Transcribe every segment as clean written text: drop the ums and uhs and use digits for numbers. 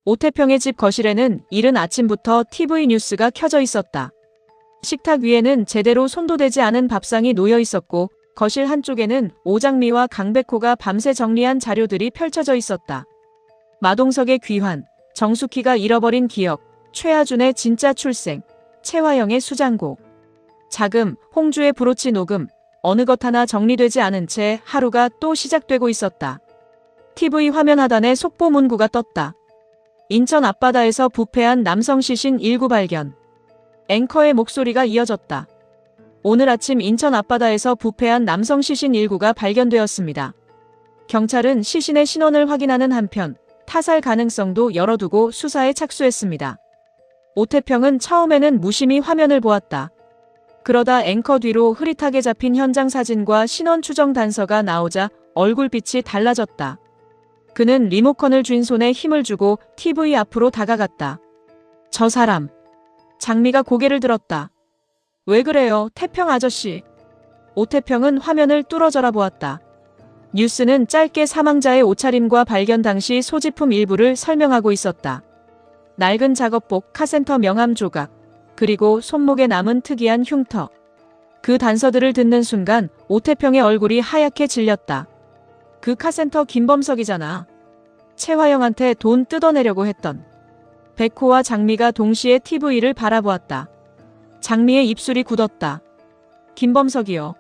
오태평의 집 거실에는 이른 아침부터 TV 뉴스가 켜져 있었다. 식탁 위에는 제대로 손도 대지 않은 밥상이 놓여 있었고 거실 한쪽에는 오장미와 강백호가 밤새 정리한 자료들이 펼쳐져 있었다. 마동석의 귀환, 정숙희가 잃어버린 기억, 최하준의 진짜 출생, 최화영의 수장고, 자금, 홍주의 브로치 녹음, 어느 것 하나 정리되지 않은 채 하루가 또 시작되고 있었다. TV 화면 하단에 속보 문구가 떴다. 인천 앞바다에서 부패한 남성 시신 일구 발견. 앵커의 목소리가 이어졌다. 오늘 아침 인천 앞바다에서 부패한 남성 시신 일구가 발견되었습니다. 경찰은 시신의 신원을 확인하는 한편 타살 가능성도 열어두고 수사에 착수했습니다. 오태평은 처음에는 무심히 화면을 보았다. 그러다 앵커 뒤로 흐릿하게 잡힌 현장 사진과 신원 추정 단서가 나오자 얼굴빛이 달라졌다. 그는 리모컨을 쥔 손에 힘을 주고 TV 앞으로 다가갔다. 저 사람. 장미가 고개를 들었다. 왜 그래요, 태평 아저씨? 오태평은 화면을 뚫어져라 보았다. 뉴스는 짧게 사망자의 옷차림과 발견 당시 소지품 일부를 설명하고 있었다. 낡은 작업복, 카센터 명함 조각, 그리고 손목에 남은 특이한 흉터. 그 단서들을 듣는 순간 오태평의 얼굴이 하얗게 질렸다. 그 카센터 김범석이잖아. 최화영한테 돈 뜯어내려고 했던. 백호와 장미가 동시에 TV를 바라보았다. 장미의 입술이 굳었다. 김범석이요.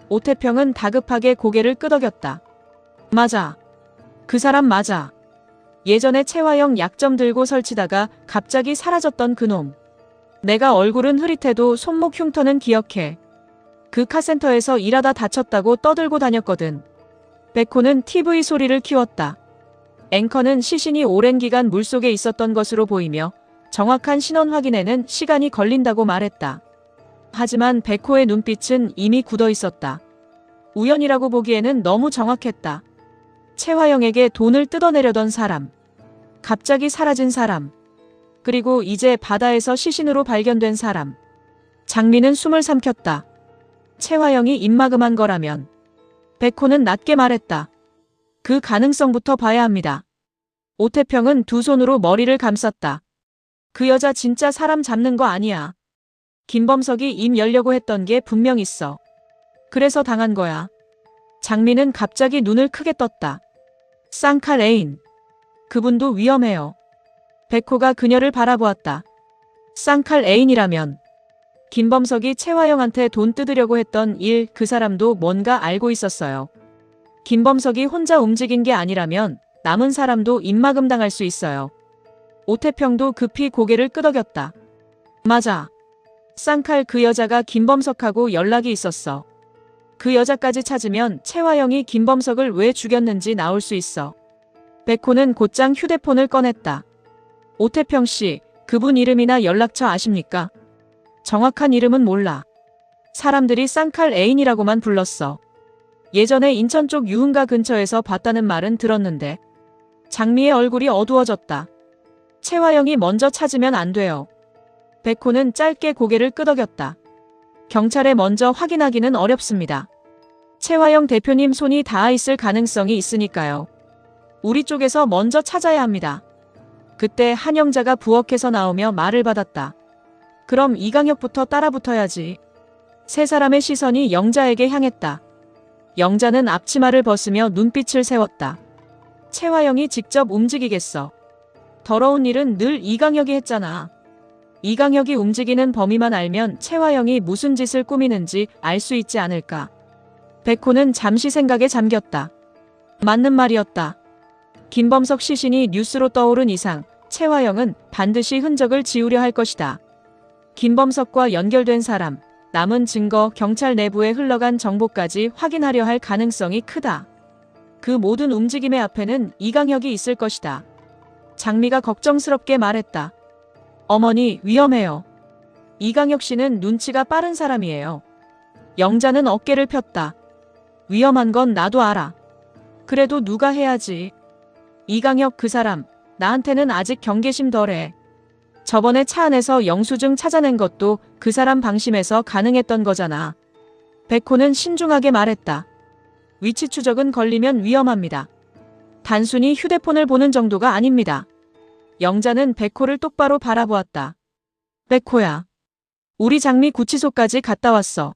오태평은 다급하게 고개를 끄덕였다. 맞아. 그 사람 맞아. 예전에 최화영 약점 들고 설치다가 갑자기 사라졌던 그놈. 내가 얼굴은 흐릿해도 손목 흉터는 기억해. 그 카센터에서 일하다 다쳤다고 떠들고 다녔거든. 백호는 TV 소리를 키웠다. 앵커는 시신이 오랜 기간 물속에 있었던 것으로 보이며 정확한 신원 확인에는 시간이 걸린다고 말했다. 하지만 백호의 눈빛은 이미 굳어 있었다. 우연이라고 보기에는 너무 정확했다. 최화영에게 돈을 뜯어내려던 사람. 갑자기 사라진 사람. 그리고 이제 바다에서 시신으로 발견된 사람. 장미는 숨을 삼켰다. 최화영이 입막음한 거라면. 백호는 낮게 말했다. 그 가능성부터 봐야 합니다. 오태평은 두 손으로 머리를 감쌌다. 그 여자 진짜 사람 잡는 거 아니야. 김범석이 입 열려고 했던 게 분명 있어. 그래서 당한 거야. 장미는 갑자기 눈을 크게 떴다. 쌍칼 애인. 그분도 위험해요. 백호가 그녀를 바라보았다. 쌍칼 애인이라면 김범석이 최화영한테 돈 뜯으려고 했던 일, 그 사람도 뭔가 알고 있었어요. 김범석이 혼자 움직인 게 아니라면 남은 사람도 입막음 당할 수 있어요. 오태평도 급히 고개를 끄덕였다. 맞아. 쌍칼 그 여자가 김범석하고 연락이 있었어. 그 여자까지 찾으면 최화영이 김범석을 왜 죽였는지 나올 수 있어. 백호는 곧장 휴대폰을 꺼냈다. 오태평 씨, 그분 이름이나 연락처 아십니까? 정확한 이름은 몰라. 사람들이 쌍칼 애인이라고만 불렀어. 예전에 인천 쪽 유흥가 근처에서 봤다는 말은 들었는데. 장미의 얼굴이 어두워졌다. 최화영이 먼저 찾으면 안 돼요. 백호는 짧게 고개를 끄덕였다. 경찰에 먼저 확인하기는 어렵습니다. 최화영 대표님 손이 닿아 있을 가능성이 있으니까요. 우리 쪽에서 먼저 찾아야 합니다. 그때 한영자가 부엌에서 나오며 말을 받았다. 그럼 이강혁부터 따라붙어야지. 세 사람의 시선이 영자에게 향했다. 영자는 앞치마를 벗으며 눈빛을 세웠다. 최화영이 직접 움직이겠어. 더러운 일은 늘 이강혁이 했잖아. 이강혁이 움직이는 범위만 알면 최화영이 무슨 짓을 꾸미는지 알 수 있지 않을까. 백호는 잠시 생각에 잠겼다. 맞는 말이었다. 김범석 시신이 뉴스로 떠오른 이상 최화영은 반드시 흔적을 지우려 할 것이다. 김범석과 연결된 사람, 남은 증거, 경찰 내부에 흘러간 정보까지 확인하려 할 가능성이 크다. 그 모든 움직임의 앞에는 이강혁이 있을 것이다. 장미가 걱정스럽게 말했다. 어머니, 위험해요. 이강혁 씨는 눈치가 빠른 사람이에요. 영자는 어깨를 폈다. 위험한 건 나도 알아. 그래도 누가 해야지. 이강혁 그 사람, 나한테는 아직 경계심 덜해. 저번에 차 안에서 영수증 찾아낸 것도 그 사람 방심해서 가능했던 거잖아. 백호는 신중하게 말했다. 위치 추적은 걸리면 위험합니다. 단순히 휴대폰을 보는 정도가 아닙니다. 영자는 백호를 똑바로 바라보았다. 백호야. 우리 장미 구치소까지 갔다 왔어.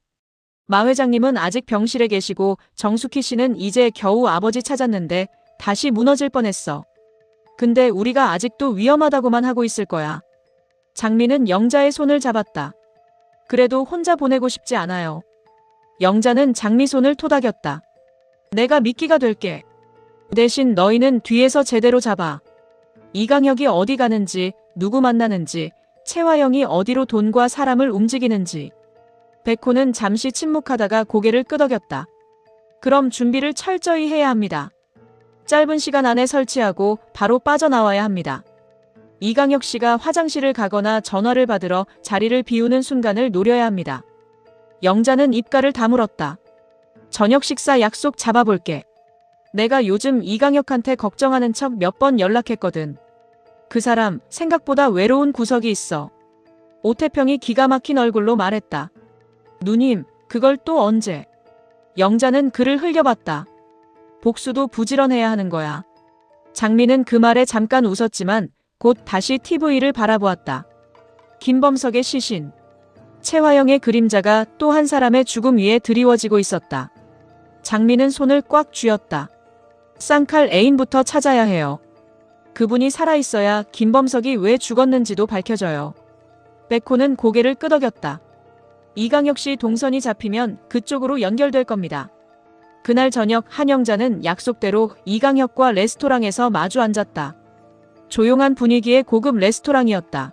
마 회장님은 아직 병실에 계시고 정숙희 씨는 이제 겨우 아버지 찾았는데 다시 무너질 뻔했어. 근데 우리가 아직도 위험하다고만 하고 있을 거야. 장미는 영자의 손을 잡았다. 그래도 혼자 보내고 싶지 않아요. 영자는 장미 손을 토닥였다. 내가 미끼가 될게. 대신 너희는 뒤에서 제대로 잡아. 이강혁이 어디 가는지, 누구 만나는지, 채화영이 어디로 돈과 사람을 움직이는지. 백호는 잠시 침묵하다가 고개를 끄덕였다. 그럼 준비를 철저히 해야 합니다. 짧은 시간 안에 설치하고 바로 빠져나와야 합니다. 이강혁 씨가 화장실을 가거나 전화를 받으러 자리를 비우는 순간을 노려야 합니다. 영자는 입가를 다물었다. 저녁 식사 약속 잡아볼게. 내가 요즘 이강혁한테 걱정하는 척 몇 번 연락했거든. 그 사람 생각보다 외로운 구석이 있어. 오태평이 기가 막힌 얼굴로 말했다. 누님, 그걸 또 언제? 영자는 그를 흘려봤다. 복수도 부지런해야 하는 거야. 장미는 그 말에 잠깐 웃었지만 곧 다시 TV를 바라보았다. 김범석의 시신. 채화영의 그림자가 또 한 사람의 죽음 위에 드리워지고 있었다. 장미는 손을 꽉 쥐었다. 쌍칼 애인부터 찾아야 해요. 그분이 살아있어야 김범석이 왜 죽었는지도 밝혀져요. 백호는 고개를 끄덕였다. 이강혁 씨 동선이 잡히면 그쪽으로 연결될 겁니다. 그날 저녁 한영자는 약속대로 이강혁과 레스토랑에서 마주 앉았다. 조용한 분위기의 고급 레스토랑이었다.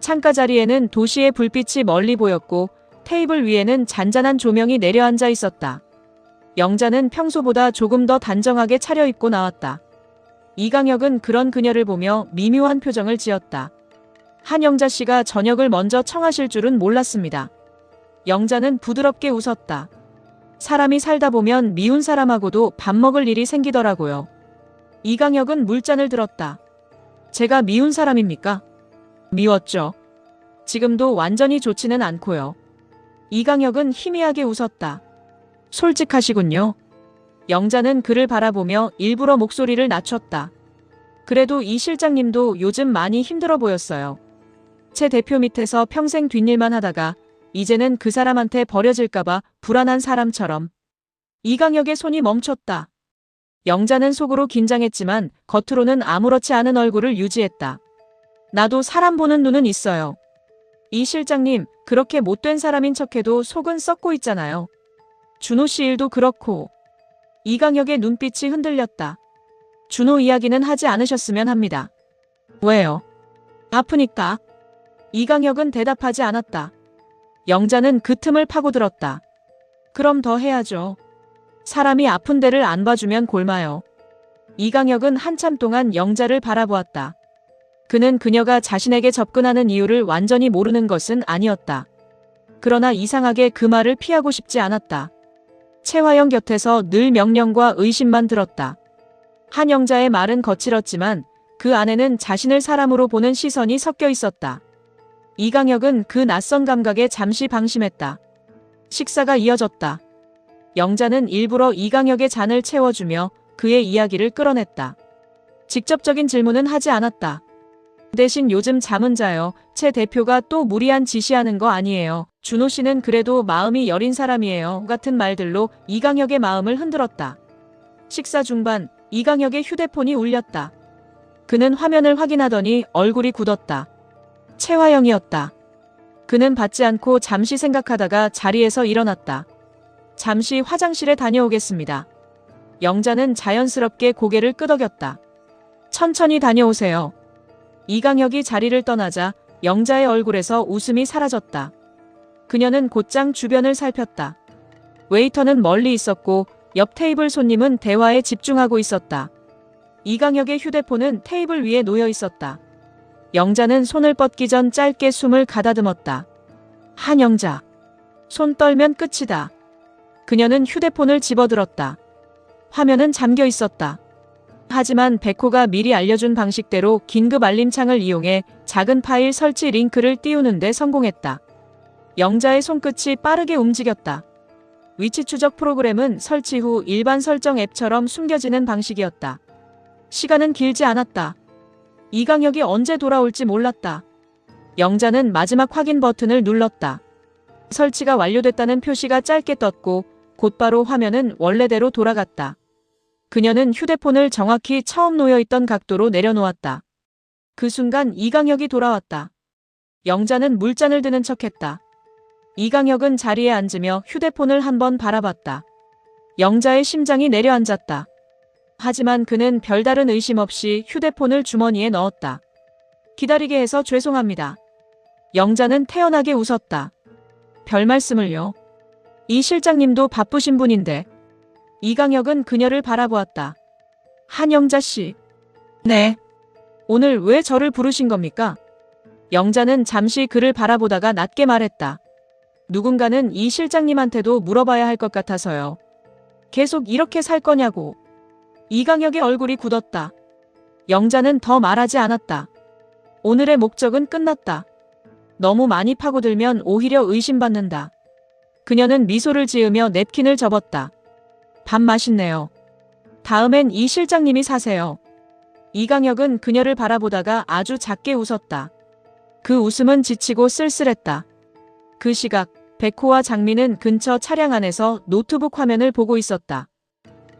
창가 자리에는 도시의 불빛이 멀리 보였고 테이블 위에는 잔잔한 조명이 내려앉아 있었다. 영자는 평소보다 조금 더 단정하게 차려입고 나왔다. 이강혁은 그런 그녀를 보며 미묘한 표정을 지었다. 한영자 씨가 저녁을 먼저 청하실 줄은 몰랐습니다. 영자는 부드럽게 웃었다. 사람이 살다 보면 미운 사람하고도 밥 먹을 일이 생기더라고요. 이강혁은 물잔을 들었다. 제가 미운 사람입니까? 미웠죠. 지금도 완전히 좋지는 않고요. 이강혁은 희미하게 웃었다. 솔직하시군요. 영자는 그를 바라보며 일부러 목소리를 낮췄다. 그래도 이 실장님도 요즘 많이 힘들어 보였어요. 최 대표 밑에서 평생 뒷일만 하다가 이제는 그 사람한테 버려질까봐 불안한 사람처럼. 이강혁의 손이 멈췄다. 영자는 속으로 긴장했지만 겉으로는 아무렇지 않은 얼굴을 유지했다. 나도 사람 보는 눈은 있어요. 이 실장님, 그렇게 못된 사람인 척해도 속은 썩고 있잖아요. 준호 씨 일도 그렇고. 이강혁의 눈빛이 흔들렸다. 준호 이야기는 하지 않으셨으면 합니다. 왜요? 아프니까. 이강혁은 대답하지 않았다. 영자는 그 틈을 파고들었다. 그럼 더 해야죠. 사람이 아픈 데를 안 봐주면 골마요. 이강혁은 한참 동안 영자를 바라보았다. 그는 그녀가 자신에게 접근하는 이유를 완전히 모르는 것은 아니었다. 그러나 이상하게 그 말을 피하고 싶지 않았다. 채화영 곁에서 늘 명령과 의심만 들었다. 한영자의 말은 거칠었지만 그 안에는 자신을 사람으로 보는 시선이 섞여 있었다. 이강혁은 그 낯선 감각에 잠시 방심했다. 식사가 이어졌다. 영자는 일부러 이강혁의 잔을 채워주며 그의 이야기를 끌어냈다. 직접적인 질문은 하지 않았다. 대신 요즘 잠은 자요. 최 대표가 또 무리한 지시하는 거 아니에요. 준호 씨는 그래도 마음이 여린 사람이에요. 같은 말들로 이강혁의 마음을 흔들었다. 식사 중반 이강혁의 휴대폰이 울렸다. 그는 화면을 확인하더니 얼굴이 굳었다. 채화영이었다. 그는 받지 않고 잠시 생각하다가 자리에서 일어났다. 잠시 화장실에 다녀오겠습니다. 영자는 자연스럽게 고개를 끄덕였다. 천천히 다녀오세요. 이강혁이 자리를 떠나자 영자의 얼굴에서 웃음이 사라졌다. 그녀는 곧장 주변을 살폈다. 웨이터는 멀리 있었고 옆 테이블 손님은 대화에 집중하고 있었다. 이강혁의 휴대폰은 테이블 위에 놓여 있었다. 영자는 손을 뻗기 전 짧게 숨을 가다듬었다. 한영자. 손 떨면 끝이다. 그녀는 휴대폰을 집어들었다. 화면은 잠겨 있었다. 하지만 백호가 미리 알려준 방식대로 긴급 알림창을 이용해 작은 파일 설치 링크를 띄우는 데 성공했다. 영자의 손끝이 빠르게 움직였다. 위치 추적 프로그램은 설치 후 일반 설정 앱처럼 숨겨지는 방식이었다. 시간은 길지 않았다. 이강혁이 언제 돌아올지 몰랐다. 영자는 마지막 확인 버튼을 눌렀다. 설치가 완료됐다는 표시가 짧게 떴고 곧바로 화면은 원래대로 돌아갔다. 그녀는 휴대폰을 정확히 처음 놓여있던 각도로 내려놓았다. 그 순간 이강혁이 돌아왔다. 영자는 물잔을 드는 척했다. 이강혁은 자리에 앉으며 휴대폰을 한번 바라봤다. 영자의 심장이 내려앉았다. 하지만 그는 별다른 의심 없이 휴대폰을 주머니에 넣었다. 기다리게 해서 죄송합니다. 영자는 태연하게 웃었다. 별 말씀을요. 이 실장님도 바쁘신 분인데. 이강혁은 그녀를 바라보았다. 한영자 씨. 네. 오늘 왜 저를 부르신 겁니까? 영자는 잠시 그를 바라보다가 낮게 말했다. 누군가는 이 실장님한테도 물어봐야 할 것 같아서요. 계속 이렇게 살 거냐고. 이강혁의 얼굴이 굳었다. 영자는 더 말하지 않았다. 오늘의 목적은 끝났다. 너무 많이 파고들면 오히려 의심받는다. 그녀는 미소를 지으며 냅킨을 접었다. 밥 맛있네요. 다음엔 이 실장님이 사세요. 이강혁은 그녀를 바라보다가 아주 작게 웃었다. 그 웃음은 지치고 쓸쓸했다. 그 시각 백호와 장미는 근처 차량 안에서 노트북 화면을 보고 있었다.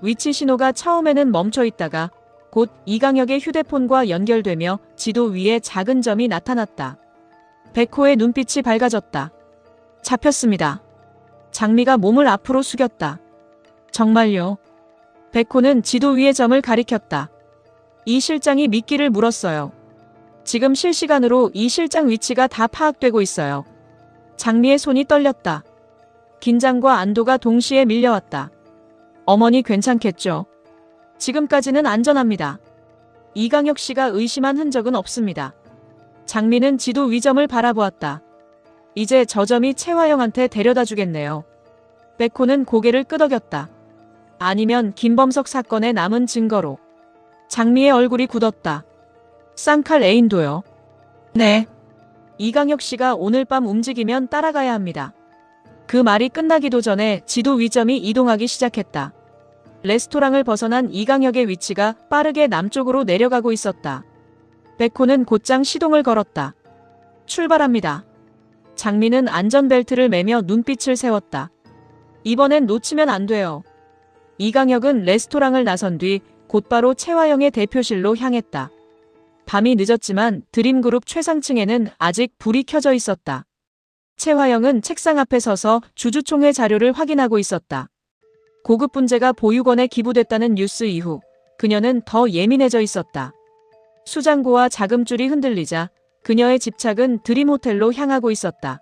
위치 신호가 처음에는 멈춰 있다가 곧 이강혁의 휴대폰과 연결되며 지도 위에 작은 점이 나타났다. 백호의 눈빛이 밝아졌다. 잡혔습니다. 장미가 몸을 앞으로 숙였다. 정말요? 백호는 지도 위의 점을 가리켰다. 이 실장이 미끼를 물었어요. 지금 실시간으로 이 실장 위치가 다 파악되고 있어요. 장미의 손이 떨렸다. 긴장과 안도가 동시에 밀려왔다. 어머니 괜찮겠죠? 지금까지는 안전합니다. 이강혁 씨가 의심한 흔적은 없습니다. 장미는 지도 위점을 바라보았다. 이제 저 점이 최화영한테 데려다 주겠네요. 백호는 고개를 끄덕였다. 아니면 김범석 사건의 남은 증거로. 장미의 얼굴이 굳었다. 쌍칼 애인도요? 네. 이강혁 씨가 오늘 밤 움직이면 따라가야 합니다. 그 말이 끝나기도 전에 지도 위점이 이동하기 시작했다. 레스토랑을 벗어난 이강혁의 위치가 빠르게 남쪽으로 내려가고 있었다. 백호는 곧장 시동을 걸었다. 출발합니다. 장미는 안전벨트를 매며 눈빛을 세웠다. 이번엔 놓치면 안 돼요. 이강혁은 레스토랑을 나선 뒤 곧바로 최화영의 대표실로 향했다. 밤이 늦었지만 드림그룹 최상층에는 아직 불이 켜져 있었다. 최화영은 책상 앞에 서서 주주총회 자료를 확인하고 있었다. 고급 분재가 보육원에 기부됐다는 뉴스 이후 그녀는 더 예민해져 있었다. 수장고와 자금줄이 흔들리자 그녀의 집착은 드림호텔로 향하고 있었다.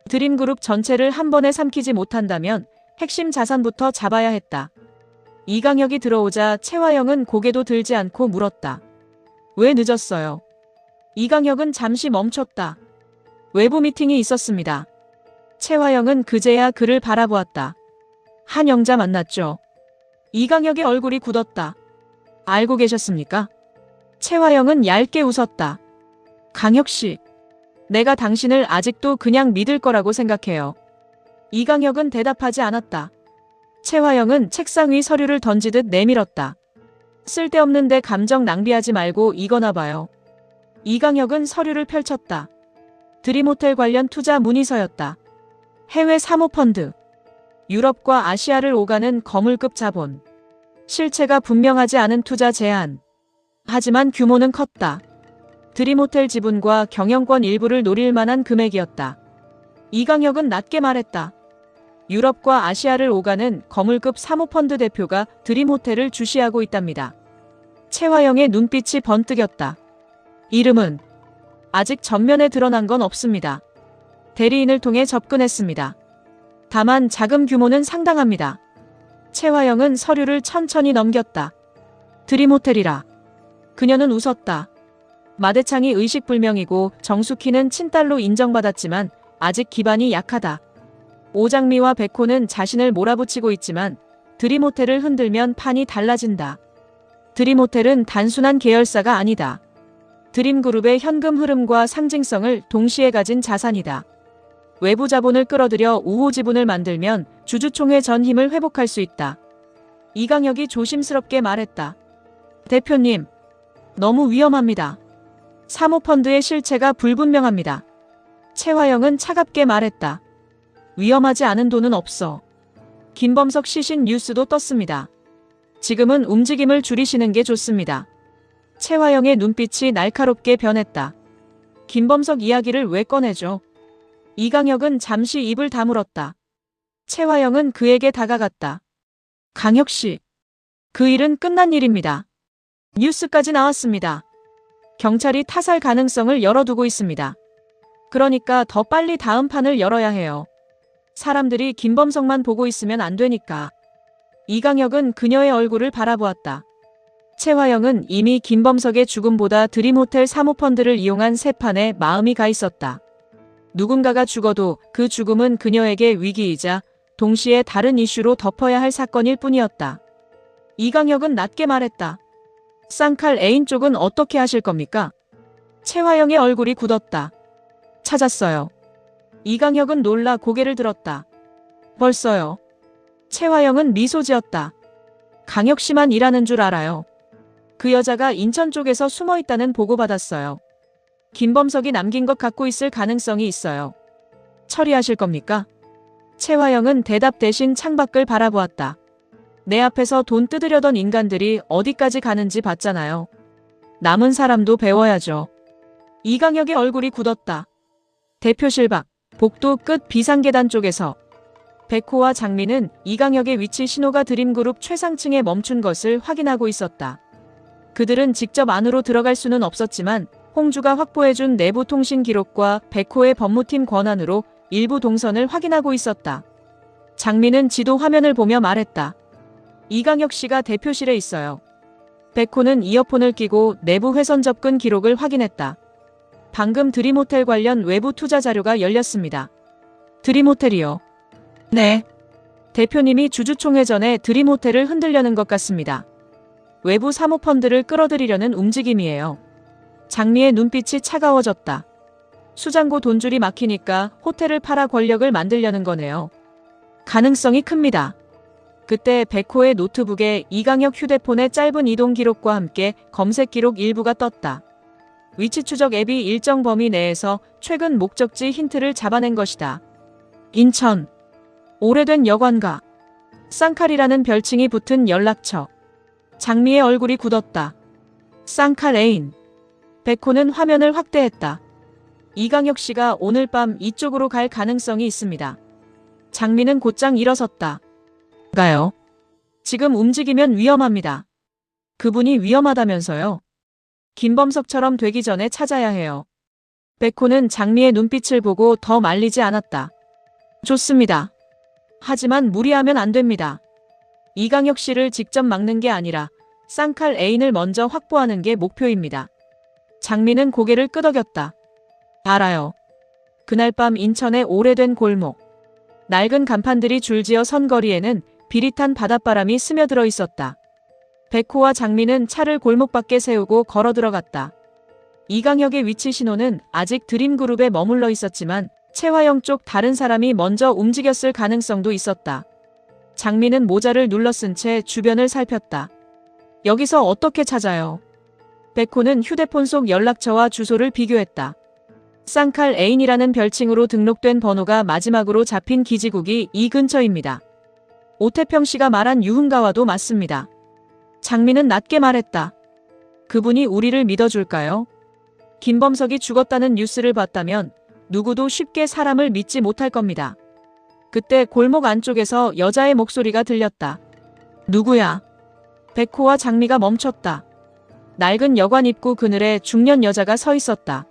드림그룹 전체를 한 번에 삼키지 못한다면 핵심 자산부터 잡아야 했다. 이강혁이 들어오자 최화영은 고개도 들지 않고 물었다. 왜 늦었어요? 이강혁은 잠시 멈췄다. 외부 미팅이 있었습니다. 최화영은 그제야 그를 바라보았다. 한영자 만났죠? 이강혁의 얼굴이 굳었다. 알고 계셨습니까? 최화영은 얇게 웃었다. 강혁 씨, 내가 당신을 아직도 그냥 믿을 거라고 생각해요. 이강혁은 대답하지 않았다. 최화영은 책상 위 서류를 던지듯 내밀었다. 쓸데없는데 감정 낭비하지 말고 이거나 봐요. 이강혁은 서류를 펼쳤다. 드림호텔 관련 투자 문의서였다. 해외 사모펀드. 유럽과 아시아를 오가는 거물급 자본. 실체가 분명하지 않은 투자 제안. 하지만 규모는 컸다. 드림호텔 지분과 경영권 일부를 노릴 만한 금액이었다. 이강혁은 낮게 말했다. 유럽과 아시아를 오가는 거물급 사모펀드 대표가 드림호텔을 주시하고 있답니다. 최화영의 눈빛이 번뜩였다. 이름은? 아직 전면에 드러난 건 없습니다. 대리인을 통해 접근했습니다. 다만 자금 규모는 상당합니다. 최화영은 서류를 천천히 넘겼다. 드림호텔이라. 그녀는 웃었다. 마대창이 의식불명이고 정숙희는 친딸로 인정받았지만 아직 기반이 약하다. 오장미와 백호는 자신을 몰아붙이고 있지만 드림호텔을 흔들면 판이 달라진다. 드림호텔은 단순한 계열사가 아니다. 드림그룹의 현금 흐름과 상징성을 동시에 가진 자산이다. 외부 자본을 끌어들여 우호 지분을 만들면 주주총회 전 힘을 회복할 수 있다. 이강혁이 조심스럽게 말했다. 대표님, 너무 위험합니다. 사모펀드의 실체가 불분명합니다. 최화영은 차갑게 말했다. 위험하지 않은 돈은 없어. 김범석 시신 뉴스도 떴습니다. 지금은 움직임을 줄이시는 게 좋습니다. 최화영의 눈빛이 날카롭게 변했다. 김범석 이야기를 왜 꺼내죠? 이강혁은 잠시 입을 다물었다. 최화영은 그에게 다가갔다. 강혁 씨. 그 일은 끝난 일입니다. 뉴스까지 나왔습니다. 경찰이 타살 가능성을 열어두고 있습니다. 그러니까 더 빨리 다음 판을 열어야 해요. 사람들이 김범석만 보고 있으면 안 되니까. 이강혁은 그녀의 얼굴을 바라보았다. 최화영은 이미 김범석의 죽음보다 드림호텔 사모펀드를 이용한 세 판에 마음이 가 있었다. 누군가가 죽어도 그 죽음은 그녀에게 위기이자 동시에 다른 이슈로 덮어야 할 사건일 뿐이었다. 이강혁은 낮게 말했다. 쌍칼 애인 쪽은 어떻게 하실 겁니까? 최화영의 얼굴이 굳었다. 찾았어요. 이강혁은 놀라 고개를 들었다. 벌써요? 최화영은 미소 지었다. 강혁 씨만 일하는 줄 알아요. 그 여자가 인천 쪽에서 숨어 있다는 보고받았어요. 김범석이 남긴 것 갖고 있을 가능성이 있어요. 처리하실 겁니까? 최화영은 대답 대신 창밖을 바라보았다. 내 앞에서 돈 뜯으려던 인간들이 어디까지 가는지 봤잖아요. 남은 사람도 배워야죠. 이강혁의 얼굴이 굳었다. 대표실 밖, 복도 끝 비상계단 쪽에서 백호와 장미는 이강혁의 위치 신호가 드림그룹 최상층에 멈춘 것을 확인하고 있었다. 그들은 직접 안으로 들어갈 수는 없었지만 홍주가 확보해준 내부 통신 기록과 백호의 법무팀 권한으로 일부 동선을 확인하고 있었다. 장미는 지도 화면을 보며 말했다. 이강혁 씨가 대표실에 있어요. 백호는 이어폰을 끼고 내부 회선 접근 기록을 확인했다. 방금 드림호텔 관련 외부 투자 자료가 열렸습니다. 드림호텔이요? 네. 대표님이 주주총회 전에 드림호텔을 흔들려는 것 같습니다. 외부 사모펀드를 끌어들이려는 움직임이에요. 장미의 눈빛이 차가워졌다. 수장고 돈줄이 막히니까 호텔을 팔아 권력을 만들려는 거네요. 가능성이 큽니다. 그때 백호의 노트북에 이강혁 휴대폰의 짧은 이동 기록과 함께 검색 기록 일부가 떴다. 위치 추적 앱이 일정 범위 내에서 최근 목적지 힌트를 잡아낸 것이다. 인천. 오래된 여관가. 쌍칼이라는 별칭이 붙은 연락처. 장미의 얼굴이 굳었다. 쌍칼 애인. 백호는 화면을 확대했다. 이강혁 씨가 오늘 밤 이쪽으로 갈 가능성이 있습니다. 장미는 곧장 일어섰다. 가요? 지금 움직이면 위험합니다. 그분이 위험하다면서요? 김범석처럼 되기 전에 찾아야 해요. 백호는 장미의 눈빛을 보고 더 말리지 않았다. 좋습니다. 하지만 무리하면 안 됩니다. 이강혁 씨를 직접 막는 게 아니라 쌍칼 애인을 먼저 확보하는 게 목표입니다. 장미는 고개를 끄덕였다. 알아요. 그날 밤 인천의 오래된 골목. 낡은 간판들이 줄지어 선 거리에는 비릿한 바닷바람이 스며들어 있었다. 백호와 장미는 차를 골목 밖에 세우고 걸어 들어갔다. 이강혁의 위치 신호는 아직 드림그룹에 머물러 있었지만 최화영 쪽 다른 사람이 먼저 움직였을 가능성도 있었다. 장미는 모자를 눌러 쓴 채 주변을 살폈다. 여기서 어떻게 찾아요? 백호는 휴대폰 속 연락처와 주소를 비교했다. 쌍칼 애인이라는 별칭으로 등록된 번호가 마지막으로 잡힌 기지국이 이 근처입니다. 오태평 씨가 말한 유흥가와도 맞습니다. 장미는 낮게 말했다. 그분이 우리를 믿어줄까요? 김범석이 죽었다는 뉴스를 봤다면 누구도 쉽게 사람을 믿지 못할 겁니다. 그때 골목 안쪽에서 여자의 목소리가 들렸다. 누구야? 백호와 장미가 멈췄다. 낡은 여관 입구 그늘에 중년 여자가 서 있었다.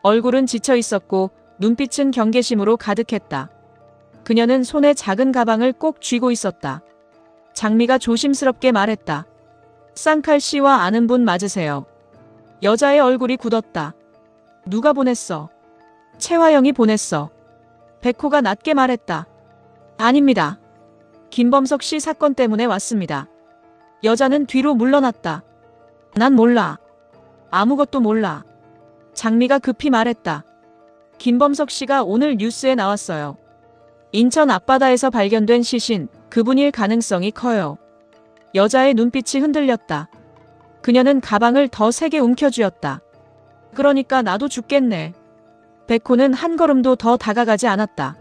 얼굴은 지쳐 있었고 눈빛은 경계심으로 가득했다. 그녀는 손에 작은 가방을 꼭 쥐고 있었다. 장미가 조심스럽게 말했다. 쌍칼 씨와 아는 분 맞으세요? 여자의 얼굴이 굳었다. 누가 보냈어? 최화영이 보냈어. 백호가 낮게 말했다. 아닙니다. 김범석 씨 사건 때문에 왔습니다. 여자는 뒤로 물러났다. 난 몰라. 아무것도 몰라. 장미가 급히 말했다. 김범석 씨가 오늘 뉴스에 나왔어요. 인천 앞바다에서 발견된 시신, 그분일 가능성이 커요. 여자의 눈빛이 흔들렸다. 그녀는 가방을 더 세게 움켜쥐었다. 그러니까 나도 죽겠네. 백호는 한 걸음도 더 다가가지 않았다.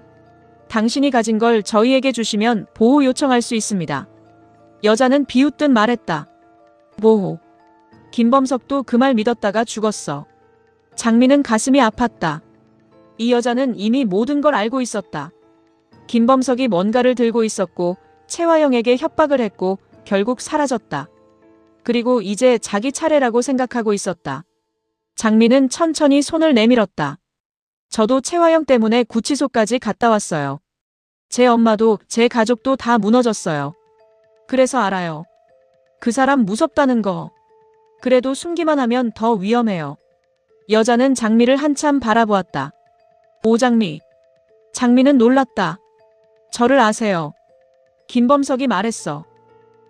당신이 가진 걸 저희에게 주시면 보호 요청할 수 있습니다. 여자는 비웃듯 말했다. 보호. 김범석도 그 말 믿었다가 죽었어. 장미는 가슴이 아팠다. 이 여자는 이미 모든 걸 알고 있었다. 김범석이 뭔가를 들고 있었고 채화영에게 협박을 했고 결국 사라졌다. 그리고 이제 자기 차례라고 생각하고 있었다. 장미는 천천히 손을 내밀었다. 저도 채화영 때문에 구치소까지 갔다 왔어요. 제 엄마도 제 가족도 다 무너졌어요. 그래서 알아요. 그 사람 무섭다는 거. 그래도 숨기만 하면 더 위험해요. 여자는 장미를 한참 바라보았다. 오장미. 장미는 놀랐다. 저를 아세요. 김범석이 말했어.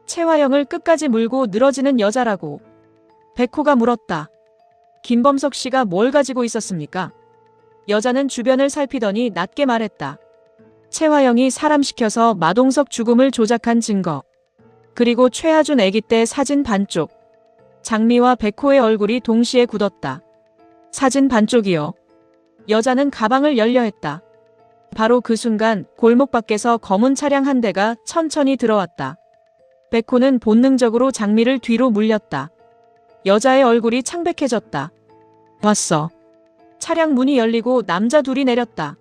채화영을 끝까지 물고 늘어지는 여자라고. 백호가 물었다. 김범석 씨가 뭘 가지고 있었습니까? 여자는 주변을 살피더니 낮게 말했다. 채화영이 사람 시켜서 마동석 죽음을 조작한 증거. 그리고 최하준 아기 때 사진 반쪽. 장미와 백호의 얼굴이 동시에 굳었다. 사진 반쪽이요. 여자는 가방을 열려 했다. 바로 그 순간 골목 밖에서 검은 차량 한 대가 천천히 들어왔다. 백호는 본능적으로 장미를 뒤로 물렸다. 여자의 얼굴이 창백해졌다. 왔어. 차량 문이 열리고 남자 둘이 내렸다.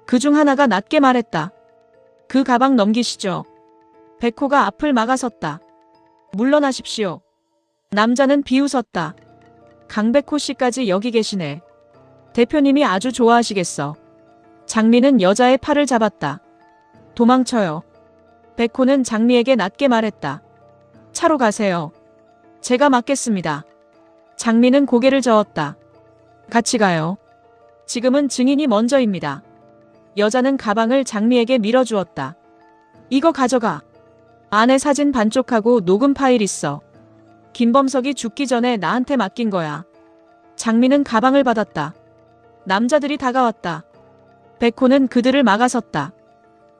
그중 하나가 낮게 말했다. 그 가방 넘기시죠. 백호가 앞을 막아섰다. 물러나십시오. 남자는 비웃었다. 강백호 씨까지 여기 계시네. 대표님이 아주 좋아하시겠어. 장미는 여자의 팔을 잡았다. 도망쳐요. 백호는 장미에게 낮게 말했다. 차로 가세요. 제가 맡겠습니다. 장미는 고개를 저었다. 같이 가요. 지금은 증인이 먼저입니다. 여자는 가방을 장미에게 밀어주었다. 이거 가져가. 안에 사진 반쪽하고 녹음 파일 있어. 김범석이 죽기 전에 나한테 맡긴 거야. 장미는 가방을 받았다. 남자들이 다가왔다. 백호는 그들을 막아섰다.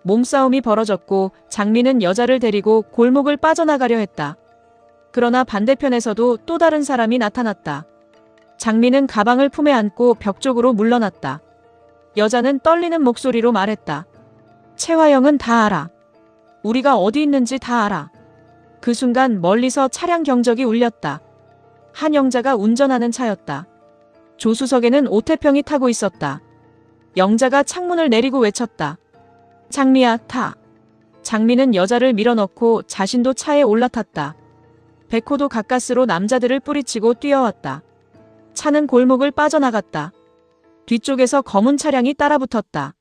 몸싸움이 벌어졌고 장미는 여자를 데리고 골목을 빠져나가려 했다. 그러나 반대편에서도 또 다른 사람이 나타났다. 장미는 가방을 품에 안고 벽 쪽으로 물러났다. 여자는 떨리는 목소리로 말했다. 채화영은 다 알아. 우리가 어디 있는지 다 알아. 그 순간 멀리서 차량 경적이 울렸다. 한 영자가 운전하는 차였다. 조수석에는 오태평이 타고 있었다. 영자가 창문을 내리고 외쳤다. 장미야, 타. 장미는 여자를 밀어넣고 자신도 차에 올라탔다. 백호도 가까스로 남자들을 뿌리치고 뛰어왔다. 차는 골목을 빠져나갔다. 뒤쪽에서 검은 차량이 따라붙었다.